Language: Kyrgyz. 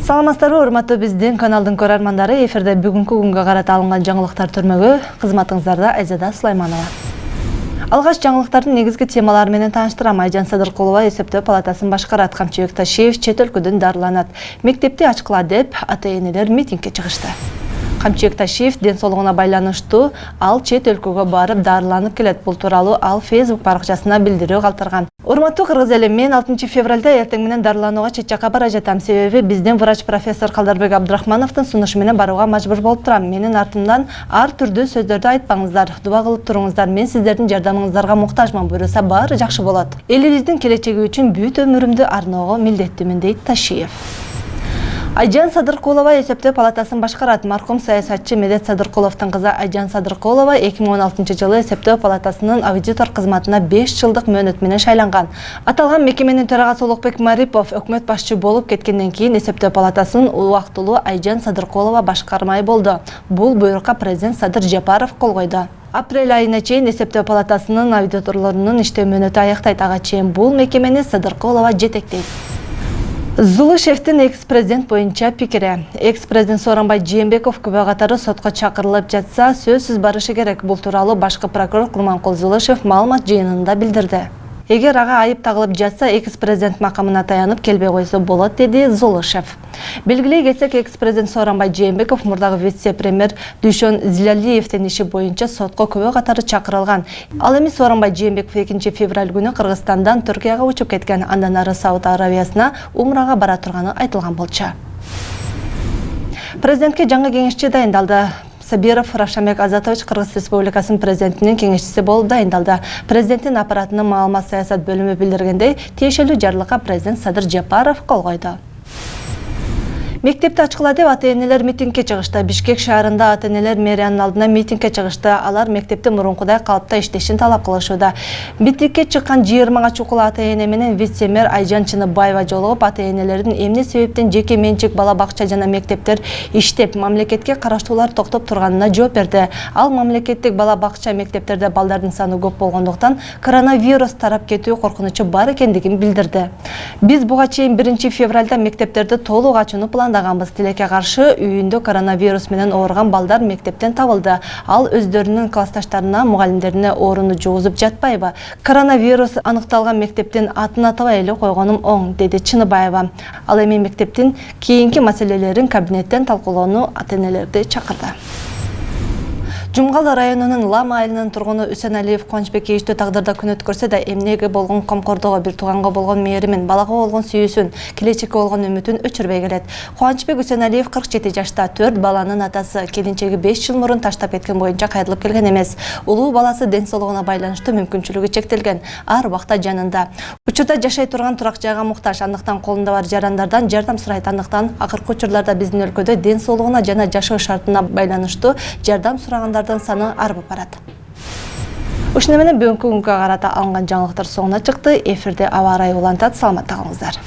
Саламаттарбы, урматтуу биздин каналдын көрөрмандары, эфирде бүгүнкү күнгө карата алынган жаңылыктар түрмөгү кызматыңыздарда Айзада Сулайманова. Алгаш жаңылыктардын негизги темалары менен тааныштырам. Айжан Садыркулова эсептөө палатасын башкарат. Камчыбек Ташиев чет өлкөдөн дарыланат. Мектепти ачкыла деп ата-энелер митингге чыгышты. Камчыбек Ташиев ден соолугуна байланыштуу ал чет өлкөгө барып дарыланып келет. Бул тууралуу ал Facebook баракчасына билдирүү калтырган. Урматтуу кыргыз эли, мен 6 февралда эртең менен дарыланууга чет жакка бара жатам. Себеби биздин врач профессор Калдарбек Абдрахмановдун сунушу менен барууга мажбур болуп турам. Менин артымдан ар түрдүү сөздөрдү айтпаңыздар, дуба кылып туруңуздар. Мен сиздердин жардамыңыздарга муктажмын. Буюрса баары жакшы болот. Элибиздин келечеги үчүн бүт өмүрүмдү арноого милдеттимин, дейт Ташиев. Айжан Садыркулова эсептөө палатасын башкарат. Маркум саясатчы Медет Садыркуловдун кызы Айжан Садыркулова 2016 жылы эсептөө палатасынын аудитор кызматына 5 жылдык мөөнөт менен шайланган. Аталган мекеменин төрагасы Улукбек Марипов өкмөт башчы болуп кеткенден кийин эсептөө палатасын убактылуу Айжан Садыркулова башкармай болду. Бул буйрукка президент Садыр Жапаров кол койду. Апрель айына чейин эсептөө палатасынын аудиторлорунун иштөө мөөнөтү аяктайт. Ага чейин бул мекемени Садыркулова жетектейт. Зулышевдин экс-президент боюнча пикири. Экс-президент Сооронбай Жээнбеков күбө катары сотко чакырылып жатса, сөзсүз барышы керек. Бул тууралуу башкы прокурор Курманкул Зулышев маалымат жыйынында билдирди. Эгер ага айып тагылып жатса, экс-президент макамына таянып келбей койсо болот, деди Зулышев. Белгилей кетсек, экс-президент Сооронбай Жээнбеков мурдагы вице-премьер Дүйшөн Зилалиевдин иши боюнча сотко күбө катары чакырылган. Ал эми Сооронбай Жээнбеков 2 февраль күнү Кыргызстандан Түркияга учуп кеткен, андан ары Сауд Арабиясына умрага бара турганы айтылган болчу. Президентке жаңы кеңешчи дайындалды. Сабиров Равшанбек Азатович Кыргыз Республикасынын президентинин кеңешчиси болуп дайындалды. Президенттин аппаратынын маалымат саясат бөлүмү билдиргендей, тиешелүү жарлыкка президент Садыр Жапаров кол койду. Мектепти ачкыла деп ата-энелер митингге чыгышты. Бишкек шаарында ата-энелер мэриянын алдына митингге чыгышты. Алар мектепти мурункудай калыпта иштешин талап кылышууда. Митингге чыккан 20 чукул ата-эне менен вице-мэр Айжан Чыныбаева жолугуп, ата-энелердин эмне себептен жеке менчик бала бакча жана мектептер иштеп, мамлекетке караштуулар токтоп турганына жооп берди. Ал мамлекеттик бала бакча мектептерде балдардын саны көп болгондуктан коронавирус тарап кетүү коркунучу бар экендигин билдирди. Биз буга чейин 1 февралда мектептерди толук ачууну пландаганбыз. Тилекке каршы үйүндө коронавирус менен ооруган балдар мектептен табылды. Ал өздөрүнүн классташтарына, мугалимдерине ооруну жугузуп жатпайбы? Коронавирус аныкталган мектептин атын атабай эле койгонум оң, деди Чыныбаева. Ал эми мектептин кийинки маселелерин кабинеттен талкуулоону ата-энелерди чакырды. Жумгал районунун Лам айылынын тургуну Үсеналиев Кубанычбек ийиштүү тагдырда күн өткөрсө да, эмнеге болгон комкордугу, бир тууганга болгон мээримин, балага болгон сүйүүсүн, келечекке болгон үмүтүн өчүрбөй келет. Кубанычбек Үсеналиев 47 жашта, 4 баланын атасы. Келинчеги 5 жыл мурун таштап кеткен боюнча кайрылып келген эмес. Улуу баласы ден соолугуна байланыштуу мүмкүнчүлүгү чектелген, ар убакта жанында. Учурда жашай турган турак жайга муктаж, андыктан колунда бар жарандардан жардам сурайт. Андыктан акыркы учурларда биздин өлкөдө ден соолугуна жана жашоо шартына байланыштуу жардам сурагандар саны арбып барат. Ушуну менен бүгүнкү күнгө карата алынган жаңылыктар соңуна чыкты. Эфирде аба ырайы улантат. Саламатта калыңыздар.